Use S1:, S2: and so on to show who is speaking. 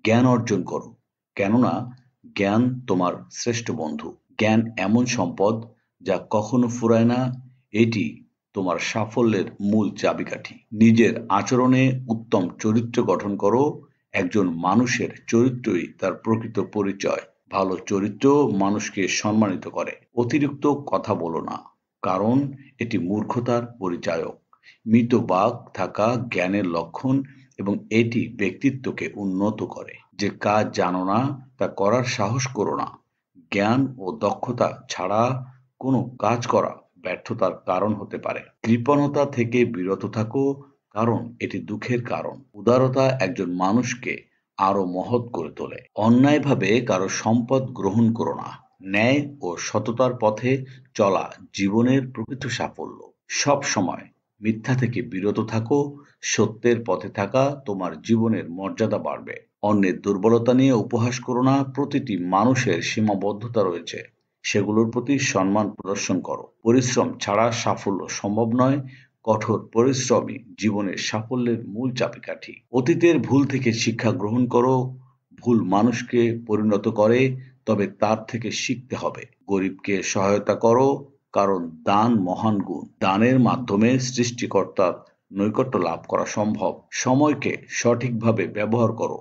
S1: জ্ঞান অর্জন করো, কেননা জ্ঞান তোমার শ্রেষ্ঠ বন্ধু। জ্ঞান এমন সম্পদ যা কখনো ফুরায় না। এটি তোমার সাফল্যের মূল চাবিকাঠি। নিজের আচরণে উত্তম চরিত্র গঠন করো। একজন মানুষের চরিত্রই তার প্রকৃত পরিচয়। ভালো চরিত্র মানুষকে সম্মানিত করে। অতিরিক্ত কথা বলো না, কারণ এটি মূর্খতার পরিচায়ক। মিতবাক থাকা জ্ঞানের লক্ষণ এবং এটি ব্যক্তিত্বকে উন্নত করে। যে কাজ জানো না তা করার সাহস করো না। জ্ঞান ও দক্ষতা ছাড়া কোনো কাজ করা ব্যর্থতার কারণ হতে পারে। কৃপণতা থেকে বিরত থাকো, কারণ এটি দুঃখের কারণ। উদারতা একজন মানুষকে আরো মহৎ করে তোলে। অন্যায়ভাবে কারো সম্পদ গ্রহণ করো না। ন্যায় ও সততার পথে চলা জীবনের প্রকৃত সাফল্য। সব সময় মিথ্যা থেকে বিরত থাকো। সত্যের পথে থাকা তোমার জীবনের মর্যাদা বাড়বে। অন্যের দুর্বলতা নিয়ে উপহাস করো না। প্রতিটি মানুষের সীমাবদ্ধতা রয়েছে, সেগুলোর প্রতি সম্মান প্রদর্শন করো। পরিশ্রম ছাড়া সাফল্য সম্ভব নয়। কঠোর পরিশ্রমই জীবনের সাফল্যের মূল চাবিকাঠি। অতীতের ভুল থেকে শিক্ষা গ্রহণ করো। ভুল মানুষকে পরিণত করে, তবে তার থেকে শিখতে হবে। গরিবকে সহায়তা করো, কারণ দান মহান গুণ। দানের মাধ্যমে সৃষ্টিকর্তার নৈকট্য লাভ করা সম্ভব। সময়কে সঠিকভাবে ব্যবহার করো।